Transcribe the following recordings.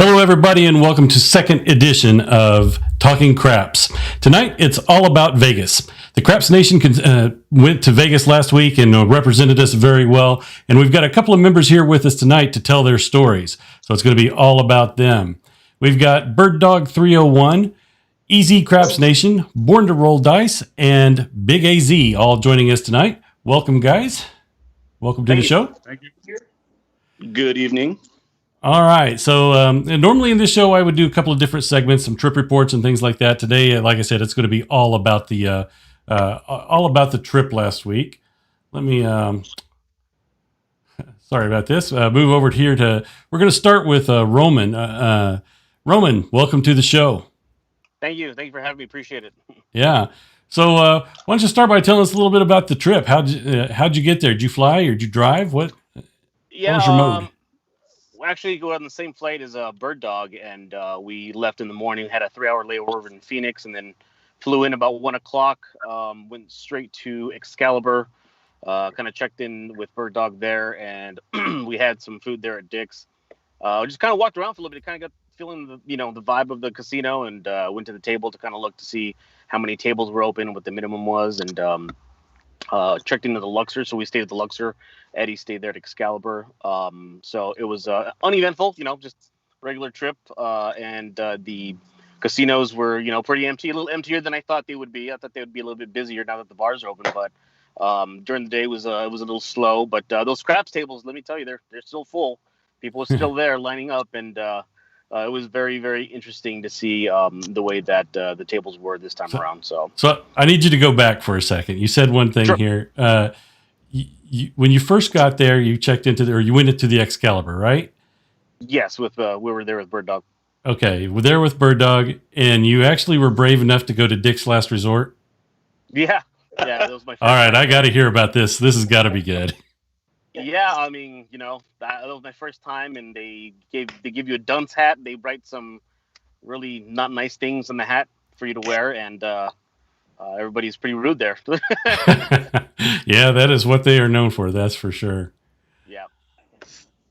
Hello, everybody, and welcome to second edition of Talking Craps. Tonight, it's all about Vegas. The Craps Nation went to Vegas last week and represented us very well, and we've got a couple of members here with us tonight to tell their stories. So it's going to be all about them. We've got Bird Dog 301, EZ Craps Nation, Born to Roll Dice, and Big AZ all joining us tonight. Welcome, guys. Welcome to the show. Thank you. Good evening. All right. So normally in this show, I would do a couple of different segments, some trip reports and things like that. Today, like I said, it's going to be all about the trip last week. Let me. Sorry about this. Move over here to. We're going to start with Roman. Roman, welcome to the show. Thank you. Thank you for having me. Appreciate it. Yeah. So why don't you start by telling us a little bit about the trip? How'd you get there? Did you fly or did you drive? What was your mode? We actually go on the same flight as Bird Dog, and we left in the morning, had a 3-hour layover in Phoenix, and then flew in about 1 o'clock, went straight to Excalibur, kind of checked in with Bird Dog there, and we had some food there at Dick's. Just kind of walked around for a little bit, kind of got feeling the vibe of the casino, and went to the table to kind of look to see how many tables were open, what the minimum was, and checked into the Luxor, so we stayed at the Luxor. Eddie stayed there at Excalibur. So it was uneventful, just regular trip. And the casinos were, pretty empty, a little emptier than I thought they would be. I thought they would be a little bit busier now that the bars are open. But during the day it was a little slow. But those craps tables, let me tell you, they're still full. People are still there lining up, and it was very, very interesting to see the way that the tables were this time around. So I need you to go back for a second. You said one thing Sure. here. When you first got there, you checked into or you went into the Excalibur, right? yes, we were there with Bird Dog. Okay, we're there with Bird Dog, and you actually were brave enough to go to Dick's Last Resort. Yeah, that was my first All right, time. I got to hear about this. This has got to be good. Yeah, I mean, that was my first time, and they give you a dunce hat. They write some really not nice things on the hat for you to wear, and everybody's pretty rude there. Yeah, that is what they are known for. That's for sure. Yeah.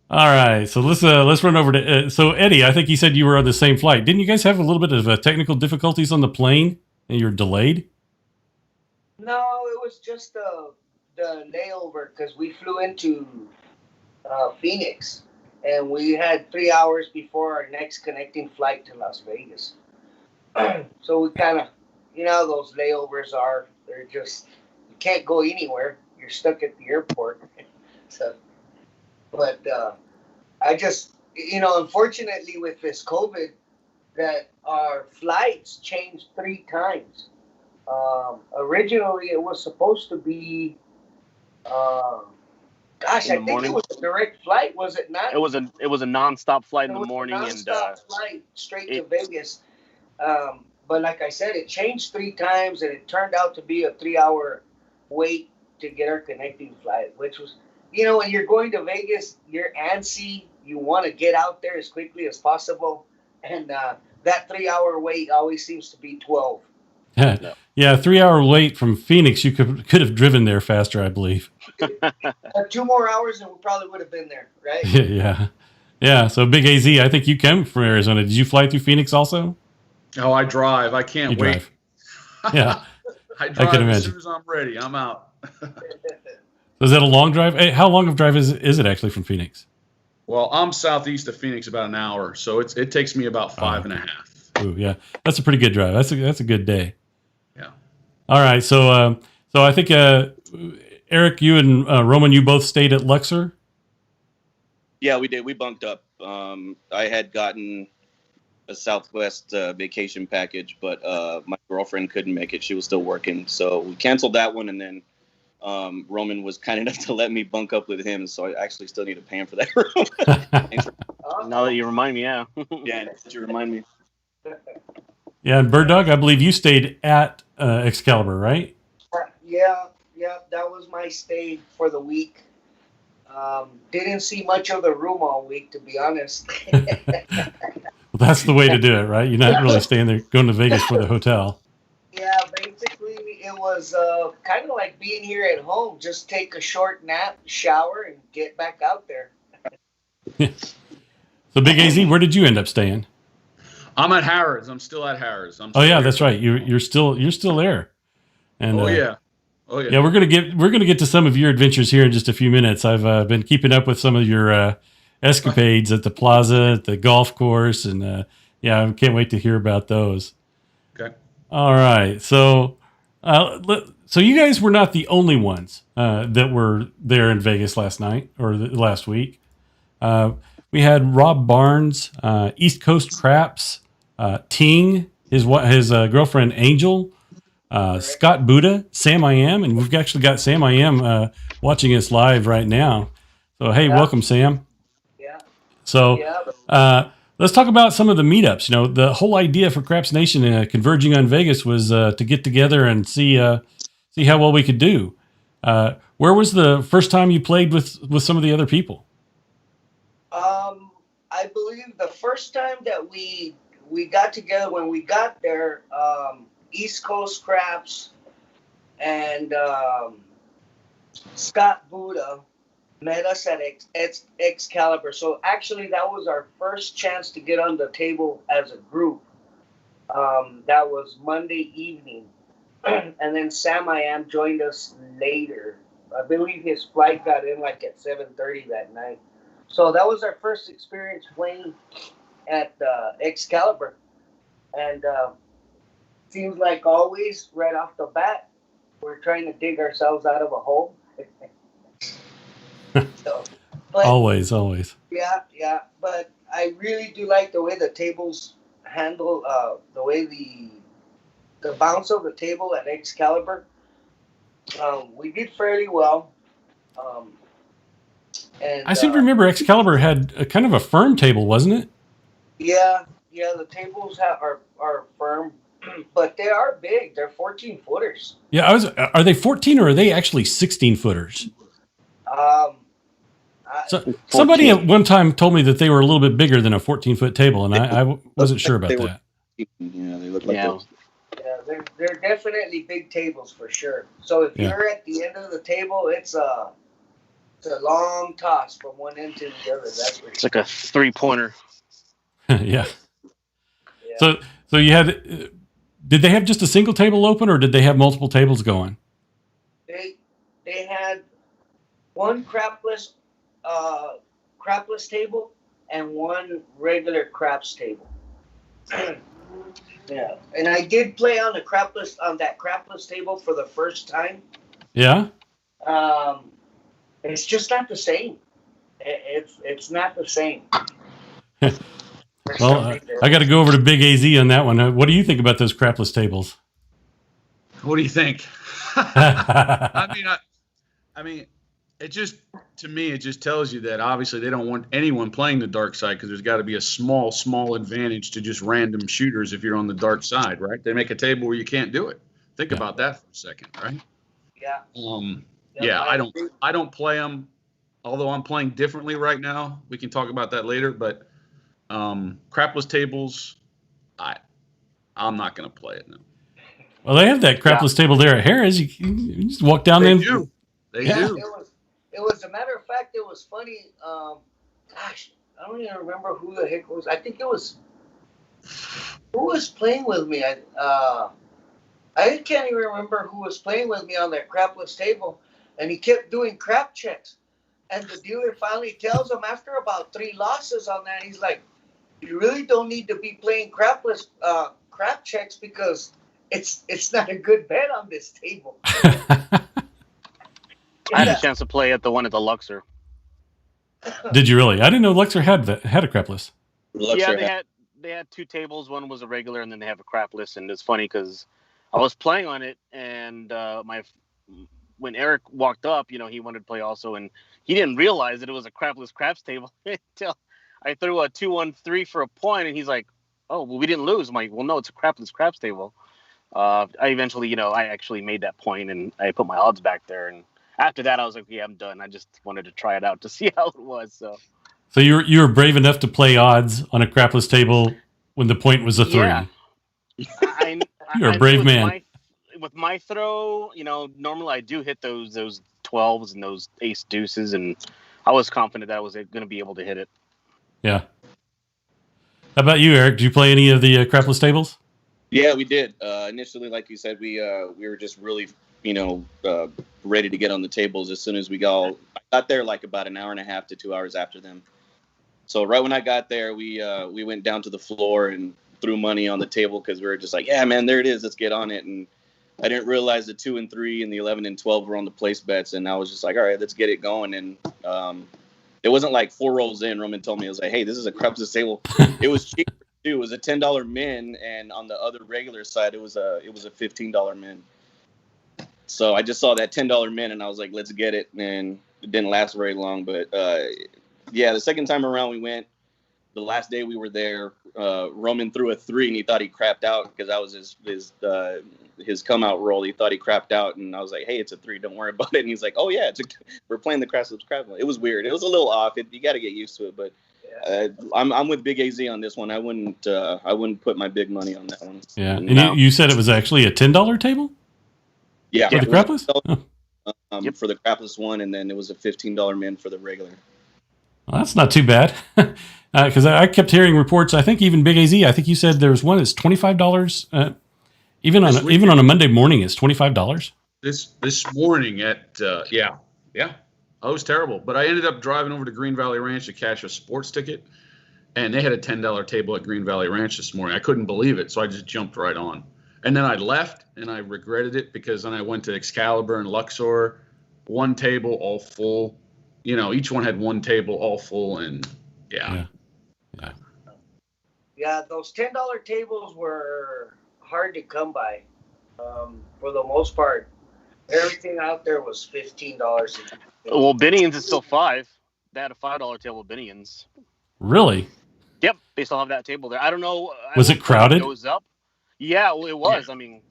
All right, so let's run over to. So Eddie, I think you said you were on the same flight. Didn't you guys have a little bit of technical difficulties on the plane, and you're delayed? No, it was just the layover because we flew into Phoenix, and we had 3 hours before our next connecting flight to Las Vegas. So we kind of, those layovers they're just, you can't go anywhere. You're stuck at the airport. So, but I just, unfortunately with this COVID, that our flights changed 3 times. Originally, it was supposed to be, I think morning? it was a direct flight, was it not? It was a nonstop flight in the It was morning, a and nonstop flight straight to Vegas. But like I said, it changed 3 times, and it turned out to be a 3-hour wait to get our connecting flight, which was, when you're going to Vegas, you're antsy. You want to get out there as quickly as possible, and that 3-hour wait always seems to be 12. Yeah, 3-hour wait from Phoenix. You could have driven there faster, I believe. 2 more hours, and we probably would have been there, right? Yeah. So Big AZ, I think you came from Arizona. Did you fly through Phoenix also? Oh, I drive. I can't You wait. drive. Yeah. I drive can as imagine. soon as I'm ready. I'm out. Is that a long drive? Hey, how long of a drive is it actually from Phoenix? Well, I'm southeast of Phoenix about an hour, so it takes me about 5.5. Ooh, yeah, that's a pretty good drive. That's a good day. Yeah. All right, so I think Eric, you and Roman, you both stayed at Luxor. Yeah, we did. We bunked up. I had gotten a Southwest vacation package, but my girlfriend couldn't make it. She was still working, so we canceled that one. And then Roman was kind enough to let me bunk up with him, so I actually still need to pay him for that room. now that you remind me, yeah. Yeah, you remind me. Yeah, and Bird Dog, I believe you stayed at Excalibur, right? Yeah, that was my stay for the week. Didn't see much of the room all week, to be honest. Well, that's the way to do it, right? You're not really staying there, going to Vegas for the hotel. Yeah, basically it was kind of like being here at home. Just take a short nap, shower, and get back out there. So Big AZ, where did you end up staying? I'm at Harrods. I'm still at Harrods. Oh yeah, that's right. You're still there. And Oh yeah. yeah, we're gonna get to some of your adventures here in just a few minutes. I've been keeping up with some of your escapades at the plaza, at the golf course, and yeah, I can't wait to hear about those. Okay. All right, so so you guys were not the only ones that were there in Vegas last night or last week. We had Rob Barnes, East Coast Craps, Ting, his girlfriend Angel, Scott Buddha, Sam I Am, and we've actually got Sam I Am watching us live right now. So hey, welcome, Sam. Yeah. So let's talk about some of the meetups. You know, the whole idea for Craps Nation converging on Vegas was to get together and see how well we could do. Where was the first time you played with some of the other people? I believe the first time that we got together, when we got there, East Coast Craps and Scott Buddha met us at Excalibur. So actually, that was our first chance to get on the table as a group. That was Monday evening. And then Sam I Am joined us later. I believe his flight got in like at 7:30 that night. So that was our first experience playing at Excalibur. And seems like always, right off the bat, we're trying to dig ourselves out of a hole. But, Always. Yeah. But I really do like the way the tables handle, the way the bounce of the table at Excalibur. We did fairly well. And I seem to remember Excalibur had a kind of a firm table, wasn't it? Yeah, the tables are firm, but they are big. They're 14 footers. Yeah, are they 14 or are they actually 16 footers? Somebody at one time told me that they were a little bit bigger than a 14-foot table, and I wasn't sure about that. Yeah, they look like those. Yeah, they're definitely big tables for sure. So if you're at the end of the table, it's a long toss from one end to the other. That's for It's like a 3-pointer. Yeah. So you had. Did they have just a single table open, or did they have multiple tables going? They had one crapless table and one regular craps table. Yeah, and I did play on that crapless table for the first time. Yeah. It's just not the same. It's not the same. Well, I got to go over to Big AZ on that one. What do you think about those crapless tables? What do you think? I mean, it just, to me, it just tells you that obviously they don't want anyone playing the dark side, because there's got to be a small advantage to just random shooters if you're on the dark side, right? They make a table where you can't do it. Think about that for a second, right? Yeah. I don't play them, although I'm playing differently right now. We can talk about that later, but crapless tables, I'm not going to play it now. Well, they have that crapless table there at Harris. You just walk down there. They do. It was a matter of fact. It was funny. Gosh, I don't even remember who the heck was. I think it was who was playing with me. I can't even remember who was playing with me on that crapless table, and he kept doing crap checks. And the dealer finally tells him after about 3 losses on that, he's like, "You really don't need to be playing crapless crap checks, because it's not a good bet on this table." I had a chance to play at the one at the Luxor. Did you really? I didn't know Luxor had a crapless. Yeah, they had 2 tables. One was a regular, and then they have a crapless. And it's funny because I was playing on it, and when Eric walked up, he wanted to play also, and he didn't realize that it was a crapless craps table until I threw a 2-1-3 for a point, and he's like, "Oh, well, we didn't lose." I'm like, "Well, no, it's a crapless craps table." I eventually, I actually made that point, and I put my odds back there, and after that, I was like, "Yeah, I'm done." I just wanted to try it out to see how it was. So you were brave enough to play odds on a crapless table when the point was a 3. Yeah. You're a brave man. With my throw, normally I do hit those 12s and those ace deuces, and I was confident that I was going to be able to hit it. Yeah. How about you, Eric? Did you play any of the crapless tables? Yeah, we did. Initially, like you said, we were just really, ready to get on the tables as soon as we I got there like about an hour and a half to 2 hours after them. So right when I got there, we went down to the floor and threw money on the table because we were just like, yeah, man, there it is. Let's get on it. And I didn't realize the 2 and 3 and the 11 and 12 were on the place bets. And I was just like, all right, let's get it going. And it wasn't like 4 rolls in. Roman told me, it was like, hey, this is a crapless table. It was cheaper too. It was a $10 min, and on the other regular side, it was a $15 min. So I just saw that $10 min, and I was like, let's get it. And it didn't last very long, but yeah, the second time around we went. The last day we were there, Roman threw a 3, and he thought he crapped out because that was his come out roll. He thought he crapped out, and I was like, "Hey, it's a 3. Don't worry about it." And he's like, "Oh yeah, we're playing the Crash Lips Crap." It was weird. It was a little off. You got to get used to it. But I'm with Big AZ on this one. I wouldn't put my big money on that one. Yeah, and you said it was actually a $10 table. Yeah, for the crapless. For the crapless one, and then it was a $15 min for the regular. Well, that's not too bad. Because I kept hearing reports. I think even Big AZ. I think you said there was one that's $25. Even on a Monday morning, it's $25. This morning at yeah, I was terrible. But I ended up driving over to Green Valley Ranch to cash a sports ticket, and they had a $10 table at Green Valley Ranch this morning. I couldn't believe it, so I just jumped right on. And then I left, and I regretted it because then I went to Excalibur and Luxor, one table all full. Each one had one table all full, and Yeah, those $10 tables were hard to come by. For the most part, everything out there was $15. Well, Binions is still $5. They had a $5 table of Binions. Really? Yep, they still have that table there. I don't know. Was it crowded? It goes up. Yeah, well, it was. Yeah. I mean,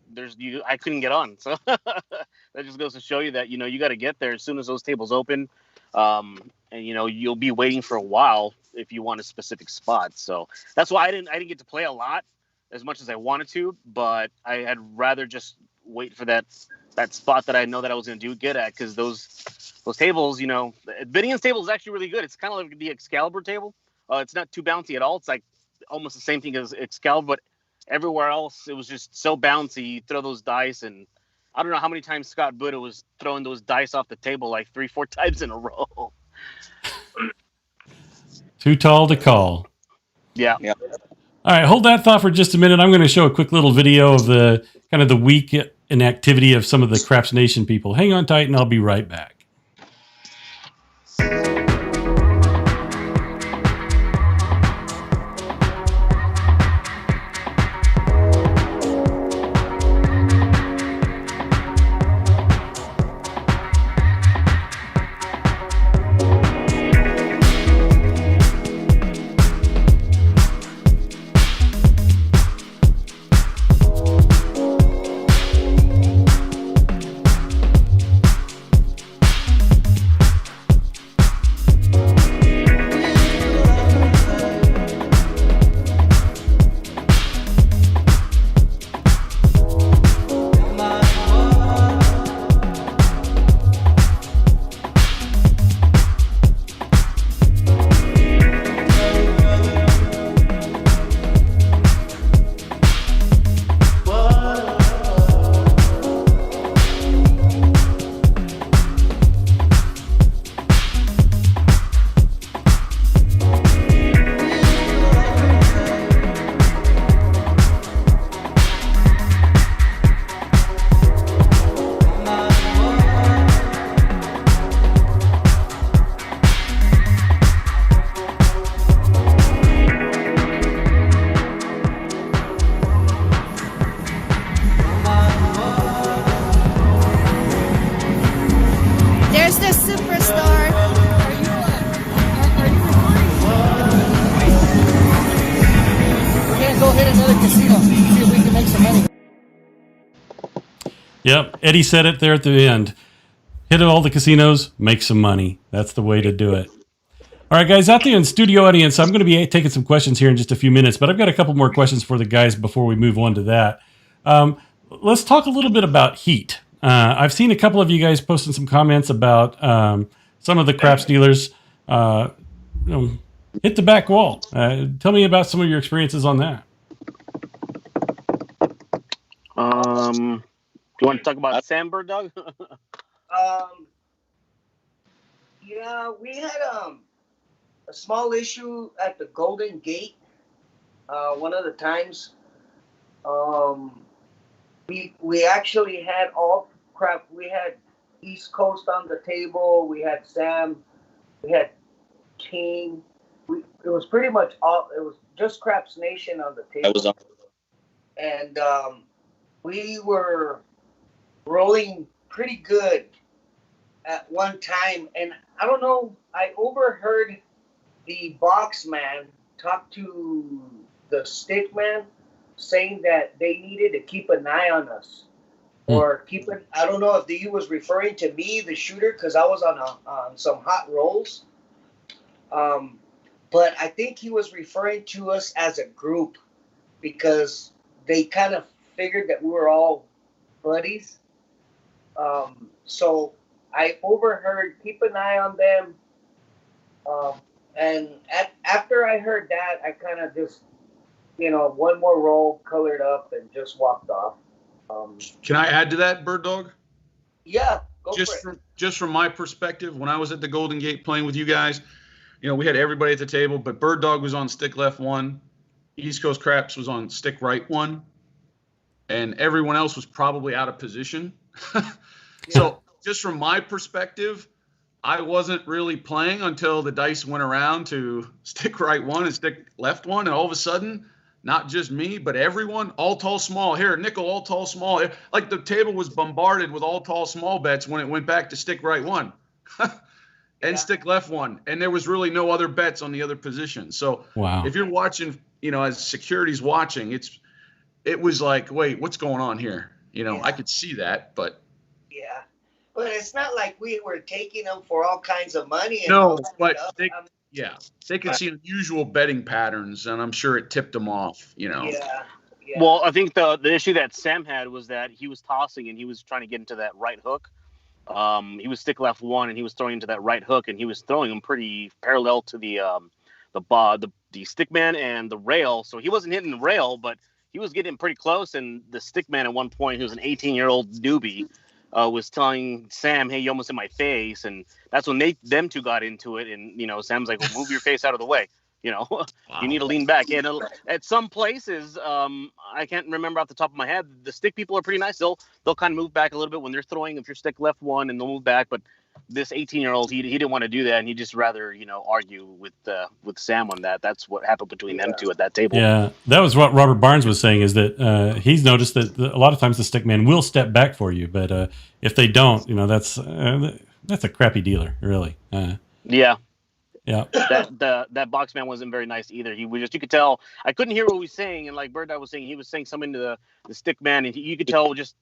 I couldn't get on, so that just goes to show you that you got to get there as soon as those tables open. And you'll be waiting for a while if you want a specific spot. So that's why I didn't get to play a lot as much as I wanted to, but I had rather just wait for that spot that I know that I was going to get at, because those tables, Binions table is actually really good. It's kind of like the Excalibur table. It's not too bouncy at all. It's like almost the same thing as Excalibur, but everywhere else it was just so bouncy. You throw those dice, and I don't know how many times Scott Buddha was throwing those dice off the table, like 3-4 times in a row. Too tall to call. Yeah. All right, hold that thought for just a minute. I'm going to show a quick little video of the kind of the week in activity of some of the Craps Nation people. Hang on tight, and I'll be right back. Yep, Eddie said it there at the end. Hit all the casinos, make some money. That's the way to do it. All right, guys, out there in studio audience, I'm going to be taking some questions here in just a few minutes, but I've got a couple more questions for the guys before we move on to that. Let's talk a little bit about heat. I've seen a couple of you guys posting some comments about some of the craps dealers hit the back wall. Tell me about some of your experiences on that. Do you want to talk about Sam Bird Dog? Yeah, we had a small issue at the Golden Gate. One of the times, we actually had all crap. We had East Coast on the table. We had Sam. We had Ting. It was pretty much all. It was just Craps Nation on the table. I was on. And we were rolling pretty good at one time, and I don't know, I overheard the box man talk to the stick man saying that they needed to keep an eye on us. Or keep it. I don't know if he was referring to me, the shooter, because I was on some hot rolls. But I think he was referring to us as a group because they kind of figured that we were all buddies. So I overheard, keep an eye on them. And after I heard that, I kind of just, one more roll, colored up, and just walked off. Can I add to that, Bird Dog? Yeah, go for it. Just from my perspective, when I was at the Golden Gate playing with you guys, we had everybody at the table, but Bird Dog was on stick left 1, East Coast Craps was on stick right 1, and everyone else was probably out of position. So just from my perspective, I wasn't really playing until the dice went around to stick right 1 and stick left 1, and all of a sudden, not just me, but everyone, all tall, small. Here, nickel, all tall, small. Like the table was bombarded with all tall, small bets when it went back to stick right 1 and stick left 1. And there was really no other bets on the other position. So if you're watching, as security's watching, it was like, wait, what's going on here? I could see that, but. Yeah. But it's not like we were taking them for all kinds of money. No, but they could see unusual betting patterns, and I'm sure it tipped them off, Yeah. Well, I think the issue that Sam had was that he was tossing and he was trying to get into that right hook. He was stick left 1 and he was throwing into that right hook, and he was throwing them pretty parallel to the stick man and the rail. So he wasn't hitting the rail, but he was getting pretty close. And the stick man at one point, who was an 18-year-old newbie, was telling Sam, "Hey, you almost in my face," and that's when them two got into it. And Sam's like, "Well, move your face out of the way. Wow. You need to lean back." And at some places, I can't remember off the top of my head, the stick people are pretty nice. They'll kind of move back a little bit when they're throwing. If you're stick left 1, and they'll move back. But this 18-year-old, he didn't want to do that, and he'd just rather argue with Sam on that. That's what happened between them two at that table. Yeah, that was what Robert Barnes was saying, is that he's noticed that a lot of times the stick man will step back for you, but if they don't, that's a crappy dealer, really. Yeah. That box man wasn't very nice either. You could tell. I couldn't hear what he was saying, and like Bird Dog was saying, he was saying something to the stick man, and you could tell just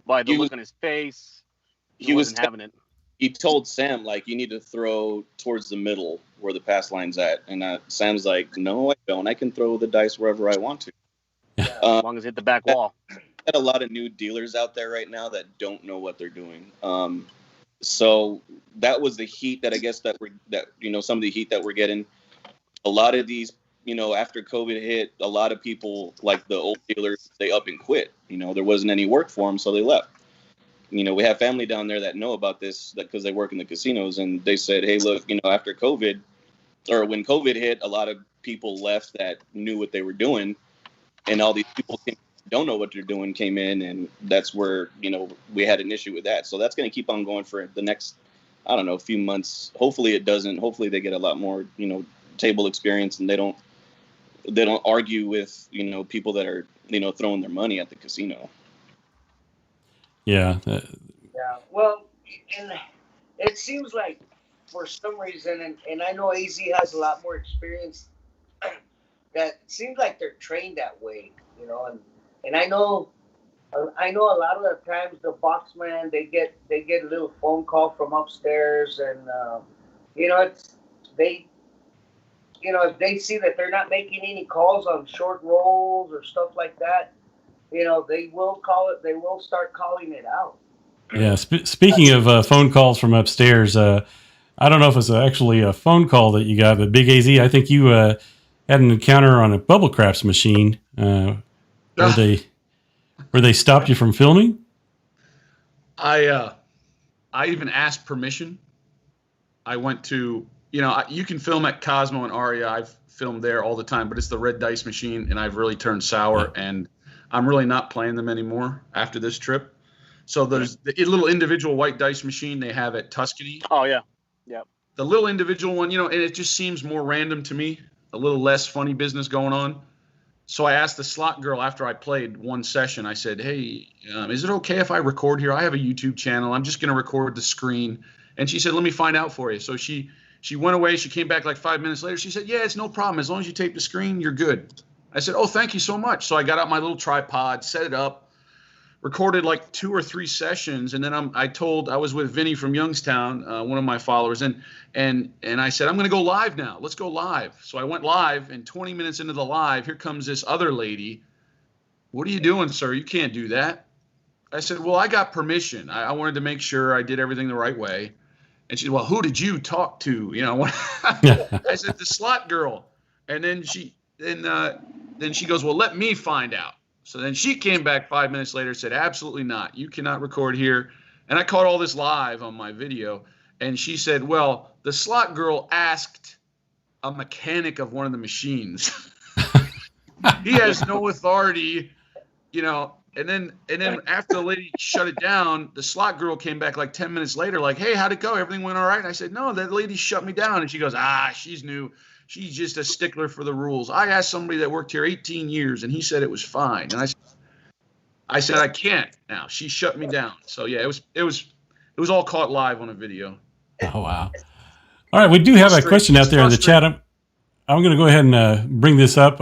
by the look on his face, he wasn't having it. He told Sam, like, you need to throw towards the middle where the pass line's at. And Sam's like, no, I don't. I can throw the dice wherever I want to. As long as it hit the back wall. Got a lot of new dealers out there right now that don't know what they're doing. So that was the heat that I guess some of the heat that we're getting. A lot of these, after COVID hit, a lot of people, like the old dealers, they up and quit. There wasn't any work for them, so they left. We have family down there that know about this because they work in the casinos, and they said, hey, look, after COVID, or when COVID hit, a lot of people left that knew what they were doing, and all these people don't know what they're doing came in, and that's where, we had an issue with that. So that's going to keep on going for the next, I don't know, few months. Hopefully it doesn't. Hopefully they get a lot more, table experience, and they don't argue with, people that are, throwing their money at the casino. Yeah. Well, and it seems like for some reason, and I know AZ has a lot more experience, that it seems like they're trained that way, and I know a lot of the times the box man, they get a little phone call from upstairs, and if they see that they're not making any calls on short rolls or stuff like that, they will call it. They will start calling it out. Yeah. Speaking of phone calls from upstairs, I I don't know if it's actually a phone call that you got, but Big AZ, I think you had an encounter on a bubble craps machine where they stopped you from filming. I even asked permission. I went to, you can film at Cosmo and Aria. I've filmed there all the time, but it's the red dice machine, and I've really turned sour, and I'm really not playing them anymore after this trip. So there's the little individual white dice machine they have at Tuscany. Oh, yeah. Yep. The little individual one, and it just seems more random to me, a little less funny business going on. So I asked the slot girl after I played one session, I said, hey, is it okay if I record here? I have a YouTube channel. I'm just going to record the screen. And she said, let me find out for you. So she went away. She came back like 5 minutes later. She said, yeah, it's no problem. As long as you tape the screen, you're good. I said, oh, thank you so much. So I got out my little tripod, set it up, recorded like 2 or 3 sessions. And then I was with Vinny from Youngstown, one of my followers. And I said, I'm going to go live now. Let's go live. So I went live, and 20 minutes into the live, here comes this other lady. What are you doing, sir? You can't do that. I said, well, I got permission. I wanted to make sure I did everything the right way. And she said, well, who did you talk to? I said, the slot girl. And then she goes, well, let me find out. So then she came back 5 minutes later and said, absolutely not. You cannot record here. And I caught all this live on my video. And she said, well, the slot girl asked a mechanic of one of the machines. He has no authority, And then after the lady shut it down, the slot girl came back like 10 minutes later, like, hey, how'd it go? Everything went all right? And I said, no, that lady shut me down. And she goes, she's new. She's just a stickler for the rules. I asked somebody that worked here 18 years, and he said it was fine. And I said, I can't now. She shut me down. So yeah, it was all caught live on a video. Oh, wow. All right. We do have a question out there in the chat. I'm going to go ahead and bring this up.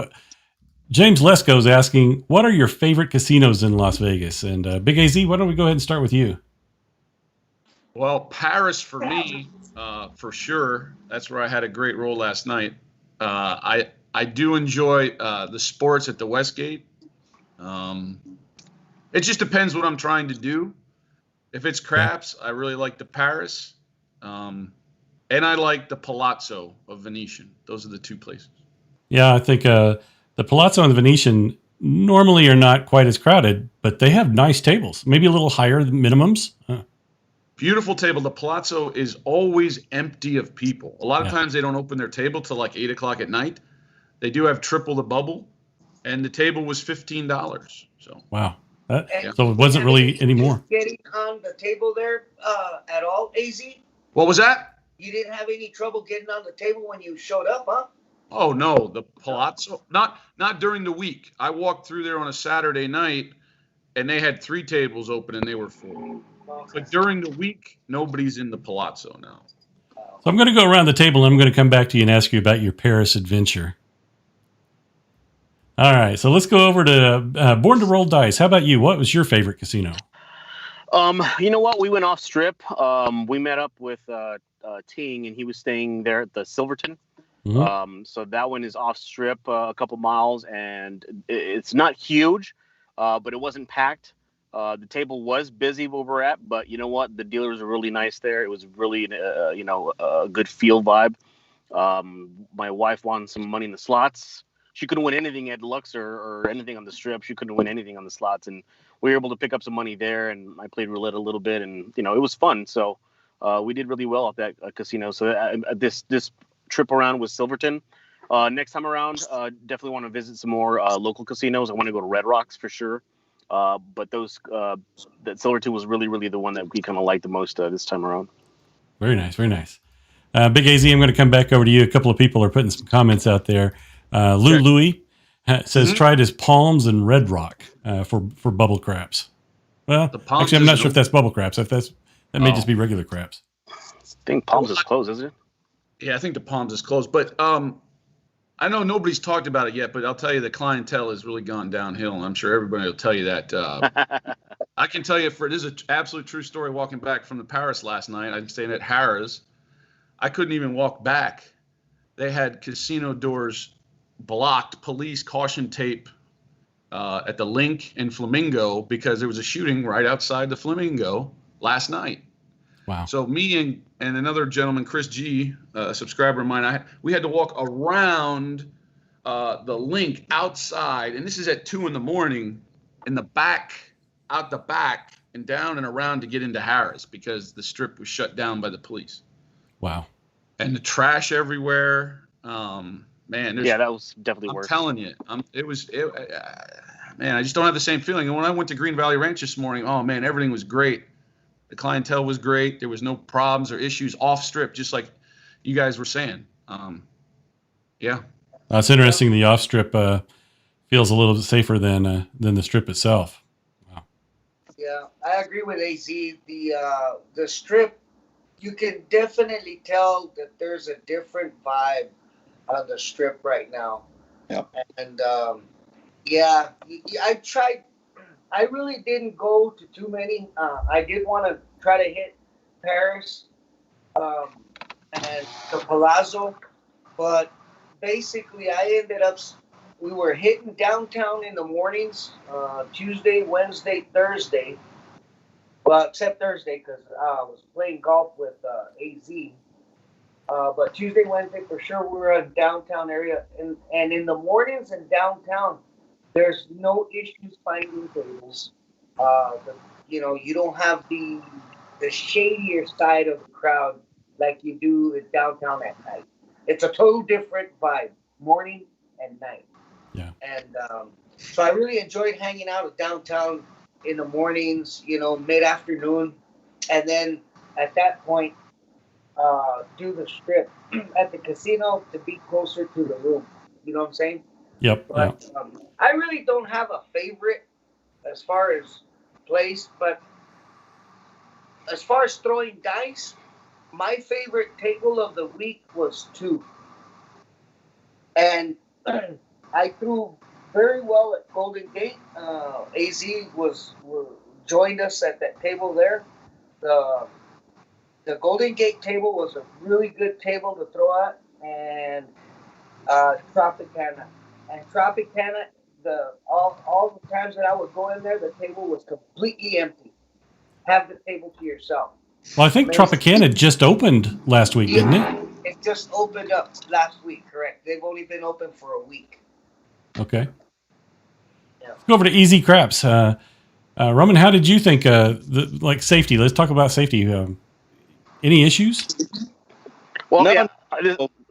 James Lesko's asking, what are your favorite casinos in Las Vegas? And Big AZ, why don't we go ahead and start with you? Well, Paris for me, for sure. That's where I had a great roll last night. I do enjoy the sports at the Westgate. It just depends what I'm trying to do. If it's craps, I really like the Paris. And I like the Palazzo of Venetian. Those are the 2 places. Yeah, I think the Palazzo and the Venetian normally are not quite as crowded, but they have nice tables, maybe a little higher than minimums. Beautiful table. The Palazzo is always empty of people. A lot of times they don't open their table till like 8 o'clock at night. They do have triple the bubble, and the table was $15. So wow. So it wasn't really anymore. Getting on the table there at all, AZ? What was that? You didn't have any trouble getting on the table when you showed up, huh? Oh no, the Palazzo, not during the week. I walked through there on a Saturday night, and they had 3 tables open, and they were full. Okay. But during the week, nobody's in the Palazzo now. So I'm going to go around the table, and I'm going to come back to you and ask you about your Paris adventure. All right, so let's go over to Born2RollDice. How about you? What was your favorite casino? You know what? We went off strip. We met up with Ting, and he was staying there at the Silverton. Mm-hmm. So that one is off strip a couple miles, and it's not huge, but it wasn't packed. The table was busy where we're at, but you know what? The dealers were really nice there. It was really, a good field vibe. My wife won some money in the slots. She couldn't win anything at Luxor or anything on the strip. She couldn't win anything on the slots, and we were able to pick up some money there. And I played roulette a little bit, and it was fun. So we did really well at that casino. So this trip around with Silverton. Next time around, definitely want to visit some more local casinos. I want to go to Red Rocks for sure. But that Silverton was really, really the one that we kind of liked the most this time around. Very nice, very nice. Big AZ, I'm going to come back over to you. A couple of people are putting some comments out there. Louis says tried his Palms and Red Rock for bubble craps. Well, actually, I'm not sure if that's bubble craps. That may just be regular craps. I think Palms is closed, isn't it? Yeah, I think the Palms is closed. But I know nobody's talked about it yet, but I'll tell you the clientele has really gone downhill, and I'm sure everybody will tell you that. I can tell you, this is an absolute true story. Walking back from the Paris last night, I'm staying at Harrah's. I couldn't even walk back. They had casino doors blocked, police caution tape at the Link in Flamingo because there was a shooting right outside the Flamingo last night. Wow. So me and another gentleman, Chris G, a subscriber of mine, we had to walk around the link outside, and this is at 2 a.m. in the back, out the back, and down and around to get into Harris because the strip was shut down by the police. Wow. And the trash everywhere. Man, that was definitely worse. I'm telling you, man, I just don't have the same feeling. And when I went to Green Valley Ranch this morning, oh man, everything was great. The clientele was great. There was no problems or issues off strip, just like you guys were saying. Yeah. It's interesting. The off strip feels a little bit safer than the strip itself. Wow. Yeah, I agree with AZ. The strip, you can definitely tell that there's a different vibe on the strip right now. Yeah. And yeah, I tried. I really didn't go to too many. I did want to try to hit Paris and the Palazzo, but basically I ended up. We were hitting downtown in the mornings, Tuesday, Wednesday, Thursday. Well, except Thursday because I was playing golf with AZ. But Tuesday, Wednesday, for sure, we were in downtown area. And in the mornings in downtown, there's no issues finding tables. You don't have the shadier side of the crowd like you do in downtown at night. It's a total different vibe, morning and night. Yeah. And so I really enjoyed hanging out at downtown in the mornings, mid-afternoon. And then at that point, do the strip at the casino to be closer to the room. You know what I'm saying? Yep. But I really don't have a favorite as far as place, but as far as throwing dice, my favorite table of the week was 2. And I threw very well at Golden Gate. AZ joined us at that table there. The Golden Gate table was a really good table to throw at, and Tropicana. And Tropicana, all the times that I would go in there, the table was completely empty. Have the table to yourself. Well, I think Tropicana just opened last week, didn't it? It just opened up last week, correct. They've only been open for a week. Okay. Yeah. Let's go over to Easy Craps. Roman, how did you think, safety? Let's talk about safety. Any issues? Well, No. yeah.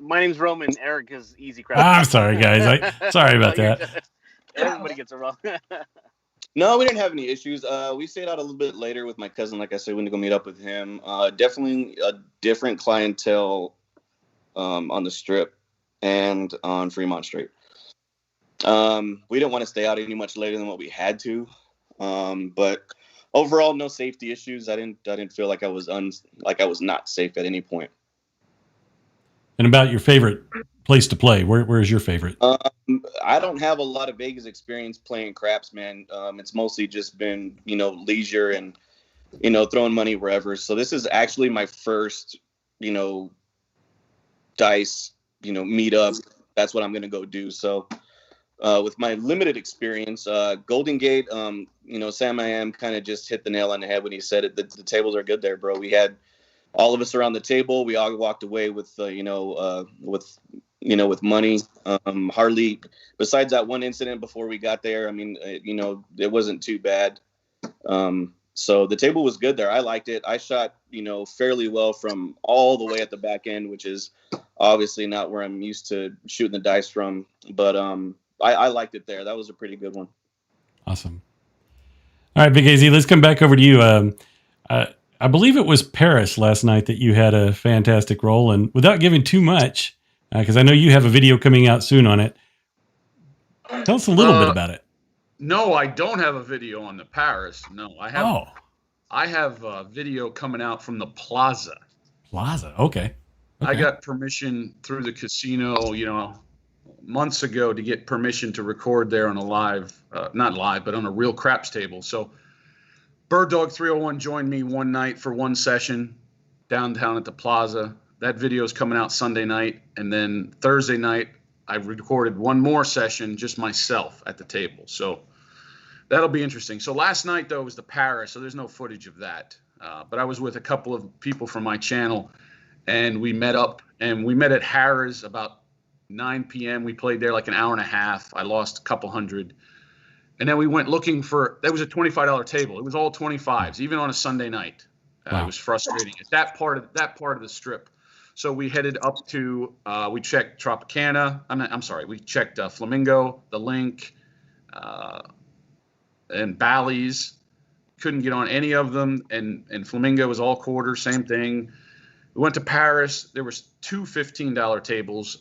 My name's Roman. Eric is Easy Crap. I'm sorry, guys. Sorry about that. Everybody gets it wrong. No, we didn't have any issues. We stayed out a little bit later with my cousin. Like I said, we went to go meet up with him. Definitely a different clientele on the Strip and on Fremont Street. We didn't want to stay out any much later than what we had to. But overall, no safety issues. I didn't feel like I was not safe at any point. And about your favorite place to play, where's your favorite? I don't have a lot of Vegas experience playing craps, man. It's mostly just been, leisure and, throwing money wherever. So this is actually my first, dice, meetup. That's what I'm going to go do. So with my limited experience, Golden Gate, Sam I Am kind of just hit the nail on the head when he said it. The tables are good there, bro. We had all of us around the table. We all walked away with, with money. Hardly, besides that one incident before we got there, I mean, it wasn't too bad. So the table was good there. I liked it. I shot, fairly well from all the way at the back end, which is obviously not where I'm used to shooting the dice from. But I liked it there. That was a pretty good one. Awesome. All right, Big AZ, let's come back over to you. I believe it was Paris last night that you had a fantastic roll. And without giving too much, because I know you have a video coming out soon on it, tell us a little bit about it. No, I don't have a video on the Paris. No, I have. Oh. I have a video coming out from the Plaza. Plaza, okay. I got permission through the casino, months ago to get permission to record there on a live, not live, but on a real craps table. So Bird Dog 301 joined me one night for one session downtown at the Plaza. That video is coming out Sunday night. And then Thursday night, I recorded one more session, just myself at the table. So that'll be interesting. So last night, though, was the Paris. So there's no footage of that. but I was with a couple of people from my channel, and we met up, and we met at Harrah's about 9 p.m. We played there like an hour and a half. I lost a couple hundred. And then we went looking for, that was a $25 table. It was all 25s, even on a Sunday night. Wow. It was frustrating. It's that part of the strip. So we headed up to, we checked Tropicana. I'm sorry. We checked Flamingo, The Link, and Bally's. Couldn't get on any of them. And Flamingo was all quarter, same thing. We went to Paris. There was two $15 tables.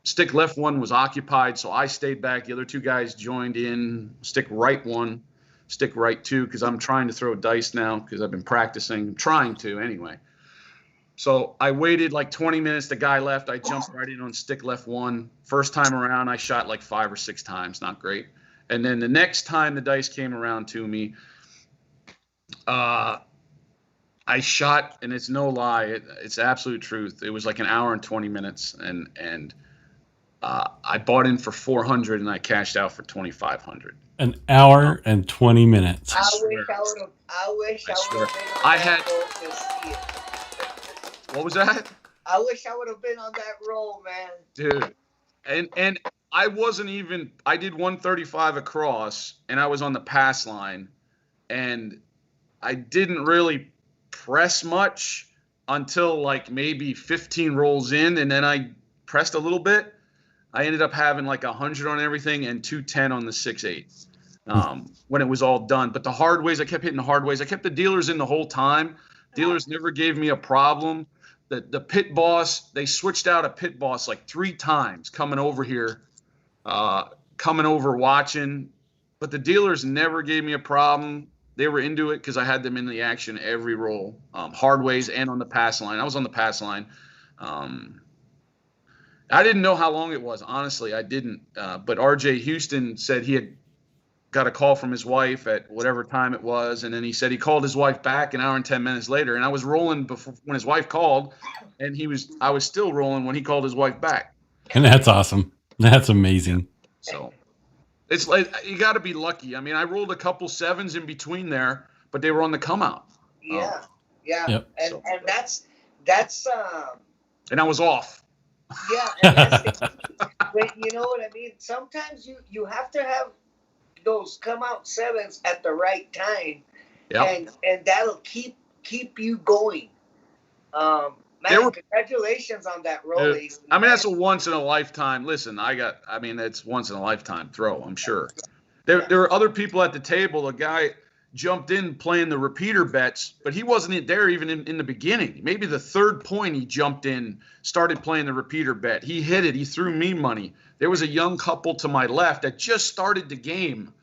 Stick left one was occupied, so I stayed back. The other two guys joined in. Stick right one, stick right two, because I'm trying to throw dice now because I've been practicing. Trying to anyway. So I waited like 20 minutes. The guy left. I jumped right in on stick left one. First time around, I shot like 5 or 6 times. Not great. And then the next time the dice came around to me, I shot, and it's no lie, it's absolute truth. It was like an hour and 20 minutes, and I bought in for 400 and I cashed out for 2,500. An hour and 20 minutes. I wish I would have been on that roll to see it. What was that? I wish I would have been on that roll, man. Dude. And I wasn't even, I did 135 across, and I was on the pass line, and I didn't really press much until like maybe 15 rolls in, and then I pressed a little bit. I ended up having like 100 on everything and 210 on the 6/8 when it was all done. But the hard ways, I kept hitting the hard ways. I kept the dealers in the whole time. Dealers never gave me a problem. The pit boss, they switched out a pit boss like 3 times coming over here, coming over watching. But the dealers never gave me a problem. They were into it because I had them in the action every roll, hard ways and on the pass line. I was on the pass line. I didn't know how long it was. Honestly, I didn't. But RJ Houston said he had got a call from his wife at whatever time it was. And then he said he called his wife back an hour and 10 minutes later. And I was rolling before when his wife called, and I was still rolling when he called his wife back. And that's awesome. That's amazing. So it's like, you got to be lucky. I mean, I rolled a couple 7s in between there, but they were on the come out. Yeah. Yep. And that's and I was off. yeah, and that's you know what I mean? Sometimes you have to have those come out 7s at the right time. Yep. And that'll keep you going. Man, congratulations on that roll. I mean, that's a once in a lifetime. Listen, it's once in a lifetime throw, I'm sure. There were other people at the table. A guy jumped in playing the repeater bets, but he wasn't there even in the beginning. Maybe the 3rd point he jumped in, started playing the repeater bet. He hit it. He threw me money. There was a young couple to my left that just started the game,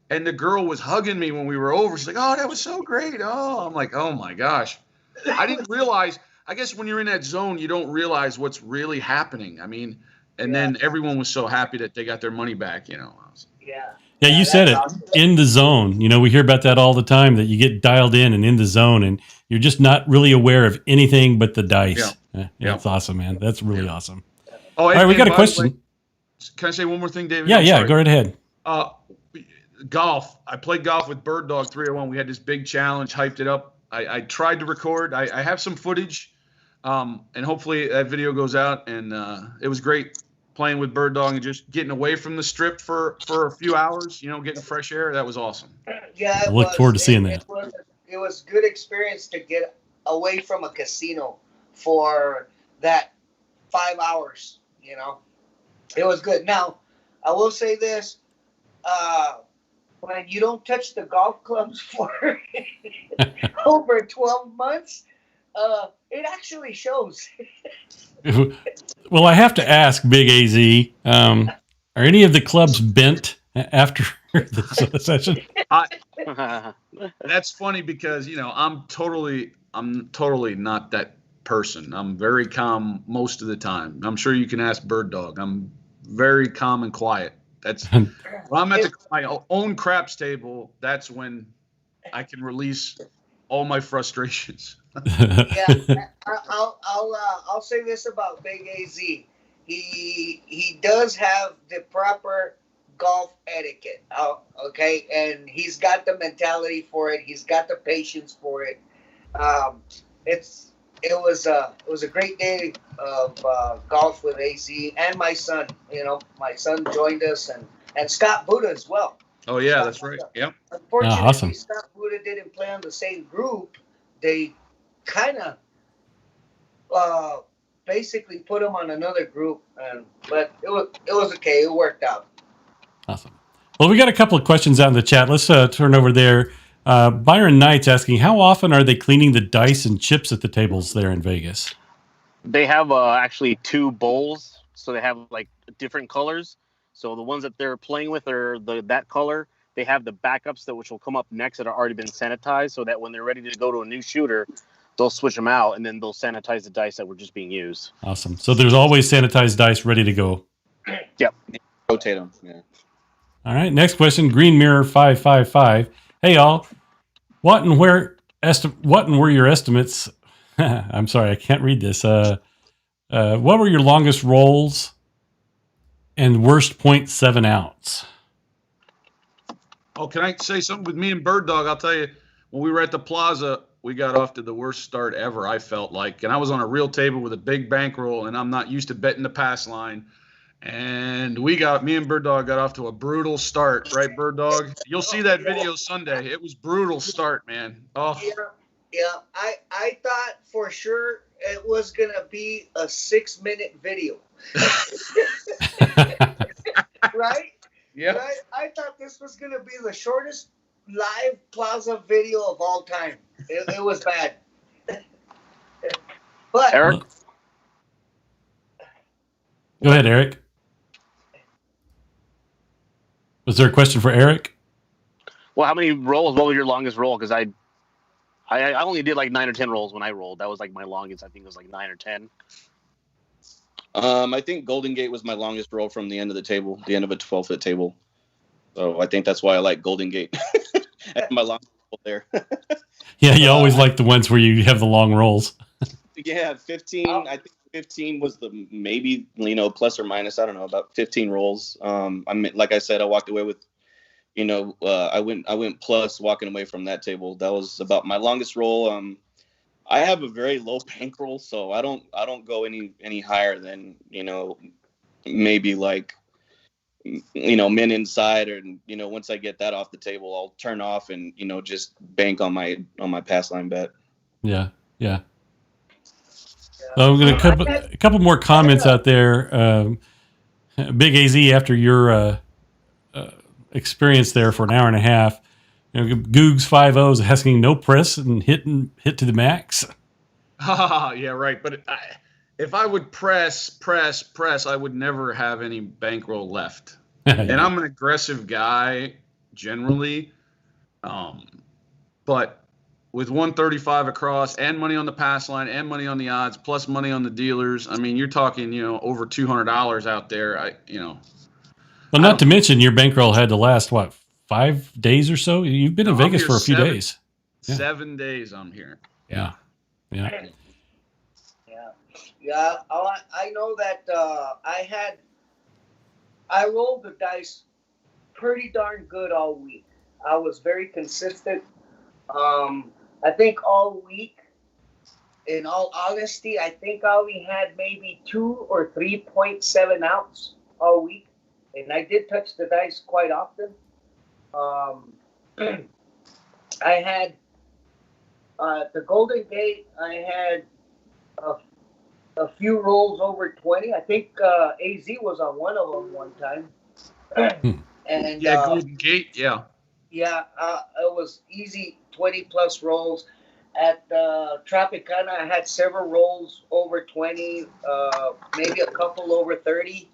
and the girl was hugging me when we were over. She's like, "Oh, that was so great." Oh, I'm like, "Oh my gosh." I didn't realize, I guess when you're in that zone, you don't realize what's really happening. I mean, and then everyone was so happy that they got their money back, you know. Yeah. Yeah, you said it. Awesome. In the zone. You know, we hear about that all the time, that you get dialed in the zone, and you're just not really aware of anything but the dice. Yeah. That's awesome, man. That's really awesome. Oh, all right, we got a question. Way, can I say one more thing, David? Yeah, go right ahead. Golf. I played golf with Bird Dog 301. We had this big challenge, hyped it up. I tried to record. I have some footage, and hopefully that video goes out. And it was great playing with Bird Dog and just getting away from the strip for a few hours, you know, getting fresh air. That was awesome. Yeah, I look forward to seeing that. It was good experience to get away from a casino for that 5 hours, you know. It was good. Now, I will say this. When you don't touch the golf clubs for over 12 months, it actually shows. Well, I have to ask, Big AZ, are any of the clubs bent after the session? That's funny because, you know, I'm totally not that person. I'm very calm most of the time. I'm sure you can ask Bird Dog. I'm very calm and quiet. That's when I'm at my own craps table. That's when I can release all my frustrations. Yeah, I'll say this about Big AZ. He does have the proper golf etiquette. Okay, and he's got the mentality for it. He's got the patience for it. Um, it was a great day of golf with AZ and my son. You know, my son joined us and Scott Buddha as well. Oh yeah, Scott that's right. Buddha. Yep. Unfortunately, Awesome. Scott Buddha didn't play on the same group. They kind of basically put him on another group, but it was okay. It worked out. Awesome. Well, we got a couple of questions out in the chat. Let's turn over there. Byron Knight's asking, how often are they cleaning the dice and chips at the tables there in Vegas? They have actually 2 bowls, so they have like different colors. So the ones that they're playing with are that color. They have the backups which will come up next that are already been sanitized, so that when they're ready to go to a new shooter, they'll switch them out and then they'll sanitize the dice that were just being used. Awesome. So there's always sanitized dice ready to go. Yep. Rotate them. Yeah. All right. Next question. Green Mirror 555. Hey y'all. What and were your estimates? I'm sorry, I can't read this. What were your longest rolls and worst 0.7 outs? Oh, can I say something with me and Bird Dog? I'll tell you, when we were at the plaza, we got off to the worst start ever, I felt like. And I was on a real table with a big bankroll, and I'm not used to betting the pass line. And me and Bird Dog got off to a brutal start, right, Bird Dog? You'll see that video Sunday. It was brutal start, man. Oh, Yeah. I thought for sure it was gonna be a 6-minute video. Right? yeah. Right? I thought this was gonna be the shortest live plaza video of all time. It was bad. But Eric? Go ahead, Eric. Was there a question for Eric? Well, how many rolls? What was your longest roll? Because I only did like 9 or 10 rolls when I rolled. That was like my longest. I think it was like 9 or 10. I think Golden Gate was my longest roll from the end of the table, the end of a 12-foot table. So I think that's why I like Golden Gate. That's my longest roll there. Yeah, you always like the ones where you have the long rolls. Yeah, 15. I think 15 was the maybe, plus or minus. I don't know, about 15 rolls. I mean, like I said, I walked away with, I went plus walking away from that table. That was about my longest roll. I have a very low bankroll, so I don't go any higher than maybe like min inside, or once I get that off the table, I'll turn off and just bank on my pass line bet. Yeah. So I'm going to a couple more comments out there. Big AZ, after your experience there for an hour and a half, Googs 5-0 is asking no press and hit to the max. Yeah, right. But if I would press, I would never have any bankroll left. And I'm an aggressive guy generally, but with 135 across and money on the pass line and money on the odds plus money on the dealers, I mean, you're talking over $200 out there. Well, not to mention your bankroll had to last 5 days or so. You've been in Vegas for a few days. 7 days I'm here. Yeah. I know that I rolled the dice pretty darn good all week. I was very consistent. I think all week, in all honesty, I think I only had maybe 2 or 3.7 outs all week. And I did touch the dice quite often. I had the Golden Gate, I had a few rolls over 20. I think AZ was on one of them one time. And yeah, Golden Gate, yeah. Yeah, it was easy 20-plus rolls. At Tropicana, I had several rolls over 20, maybe a couple over 30.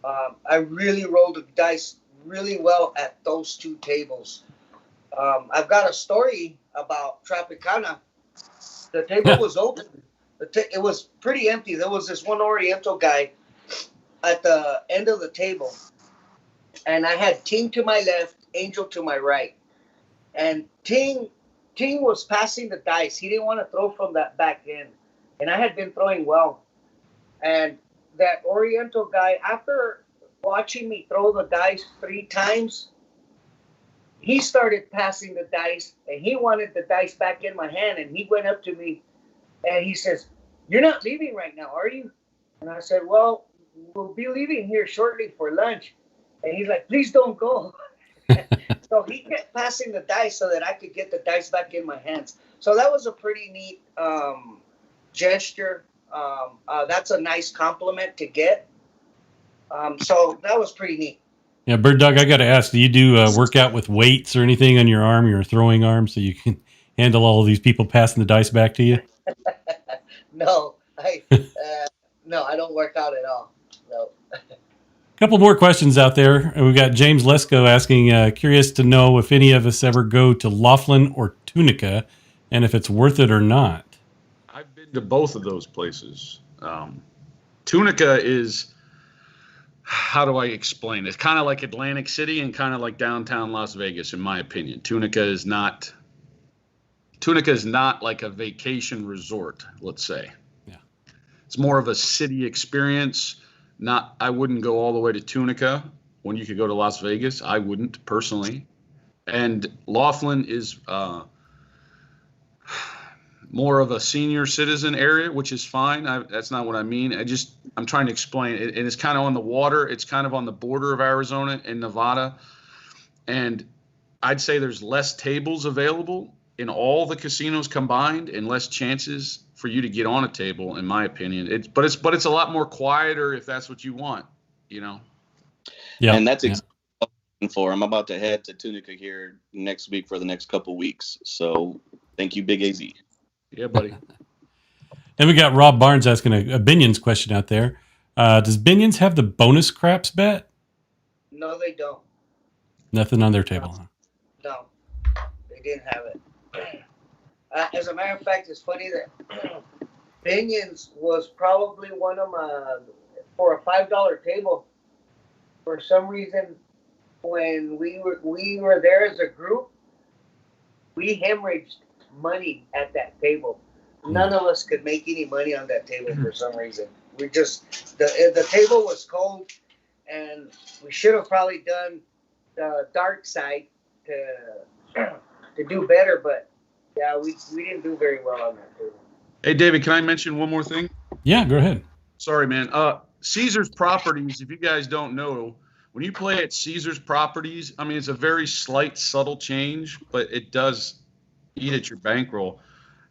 I really rolled the dice really well at those 2 tables. I've got a story about Tropicana. The table was open. It was pretty empty. There was this one Oriental guy at the end of the table. And I had Ting to my left, Angel to my right. And Ting was passing the dice. He didn't want to throw from that back end. And I had been throwing well. And that Oriental guy, after watching me throw the dice 3 times, he started passing the dice, and he wanted the dice back in my hand, and he went up to me, and he says, "You're not leaving right now, are you?" And I said, "Well, we'll be leaving here shortly for lunch." And he's like, "Please don't go." So he kept passing the dice so that I could get the dice back in my hands. So that was a pretty neat gesture. That's a nice compliment to get. So that was pretty neat. Yeah, Bird Dog, I got to ask, do you do work out with weights or anything on your arm, your throwing arm, so you can handle all of these people passing the dice back to you? No, I don't work out at all. No. Couple more questions out there. We've got James Lesko asking, curious to know if any of us ever go to Laughlin or Tunica, and if it's worth it or not. I've been to both of those places. Tunica is, how do I explain? It's kind of like Atlantic City and kind of like downtown Las Vegas, in my opinion. Tunica is not like a vacation resort, let's say. Yeah. It's more of a city experience. I wouldn't go all the way to Tunica when you could go to Las Vegas. I wouldn't personally. And Laughlin is more of a senior citizen area, which is fine. That's not what I mean. I'm trying to explain it. And it's kind of on the water. It's kind of on the border of Arizona and Nevada. And I'd say there's less tables available in all the casinos combined and less chances for you to get on a table, in my opinion. But it's a lot more quieter if that's what you want, you know? Yeah. And that's exactly what I'm looking for. I'm about to head to Tunica here next week for the next couple weeks. So thank you, Big AZ. Yeah, buddy. And we got Rob Barnes asking a Binions question out there. Does Binions have the bonus craps bet? No, they don't. Nothing on their table, huh? No, they didn't have it. As a matter of fact, it's funny that Binions was probably one of my, for a $5 table. For some reason, when we were there as a group, we hemorrhaged money at that table. None of us could make any money on that table for some reason. We just, the table was cold, and we should have probably done the dark side to do better, but yeah, we didn't do very well on that table. Hey, David, can I mention one more thing? Yeah, go ahead. Sorry, man. Caesar's Properties, if you guys don't know, when you play at Caesar's Properties, I mean, it's a very slight, subtle change, but it does eat at your bankroll.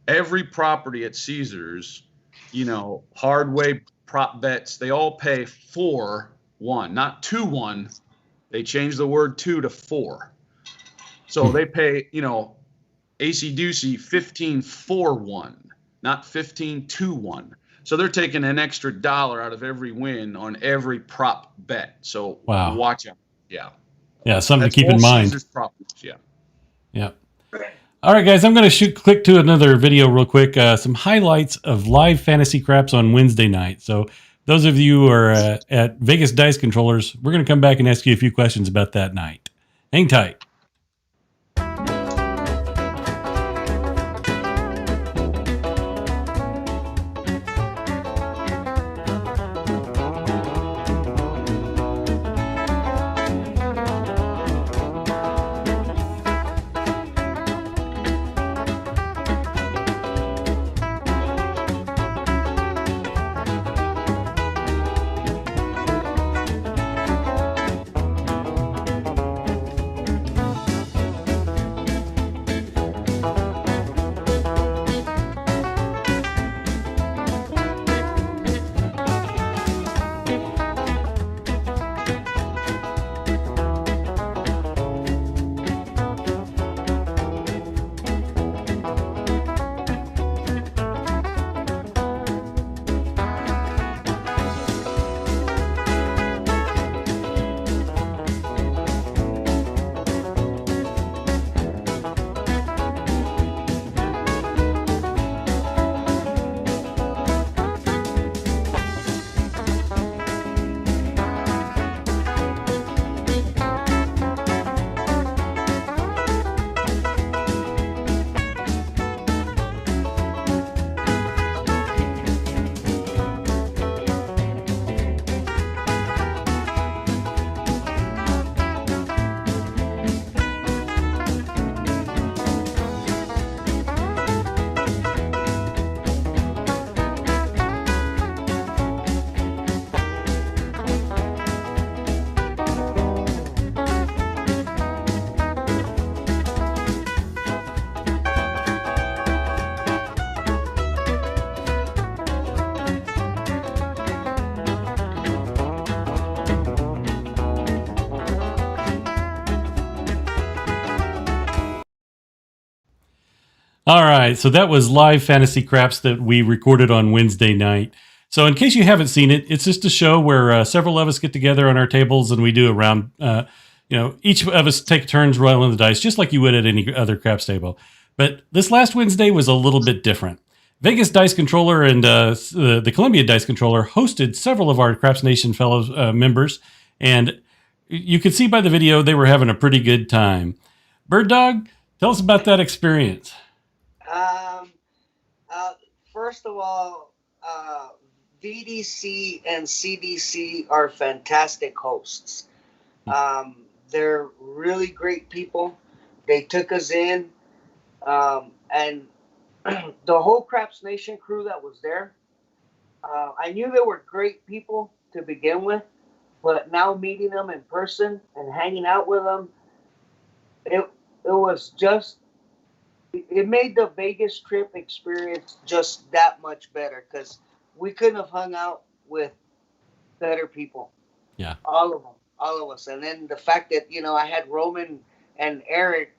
Every property at Caesar's, you know, hard way prop bets, they all pay 4-1, not 2-1. They changed the word 2 to 4. So they pay, you know, AC-deucey 15-4-1, not 15-2-1. So they're taking an extra $1 out of every win on every prop bet. So watch out. Yeah. Yeah, something to keep in mind. Caesar's Properties, yeah. Yeah. All right, guys, I'm going to click to another video real quick. Some highlights of live fantasy craps on Wednesday night. So those of you who are at Vegas Dice Controllers, we're going to come back and ask you a few questions about that night. Hang tight. All right, so that was live fantasy craps that we recorded on Wednesday night. So in case you haven't seen it, it's just a show where several of us get together on our tables and we do a round. Each of us take turns rolling the dice, just like you would at any other craps table. But this last Wednesday was a little bit different. Vegas Dice Controller and the Columbian Dice Controller hosted several of our Craps Nation fellow members, and you could see by the video they were having a pretty good time. Bird Dog, tell us about that experience. First of all, VDC and CDC are fantastic hosts. They're really great people. They took us in, and the whole Craps Nation crew that was there, I knew they were great people to begin with, but now meeting them in person and hanging out with them, it was just, it made the Vegas trip experience just that much better, because we couldn't have hung out with better people. Yeah. All of us. And then the fact that, I had Roman and Eric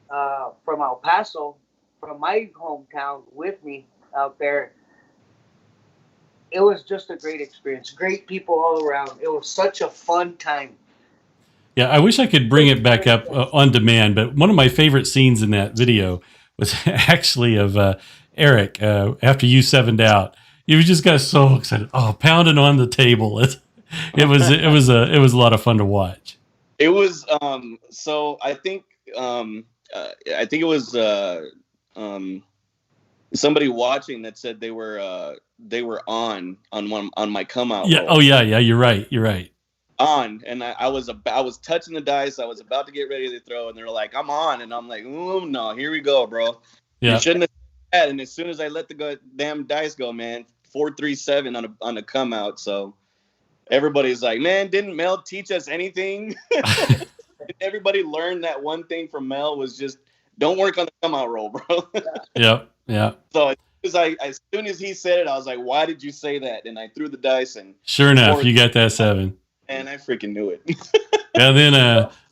from El Paso, from my hometown, with me out there. It was just a great experience. Great people all around. It was such a fun time. Yeah, I wish I could bring it back up on demand, but one of my favorite scenes in that video was actually of Eric after you sevened out. You just got so excited, pounding on the table. It was a lot of fun to watch. It was so I think it was somebody watching that said they were on my come out. Yeah. roll. Oh yeah. You're right. On, and I was touching the dice. I was about to get ready to throw, and they're like, "I'm on," and I'm like, "Ooh, no, here we go, bro." Yeah. You shouldn't have said that. And as soon as I let the damn dice go, man, 4-3-7 on a come out. So everybody's like, "Man, didn't Mel teach us anything?" Everybody learned that one thing from Mel was just don't work on the come out roll, bro. Yeah. So as soon as he said it, I was like, "Why did you say that?" And I threw the dice, and sure enough, you got that 7. And I freaking knew it. And then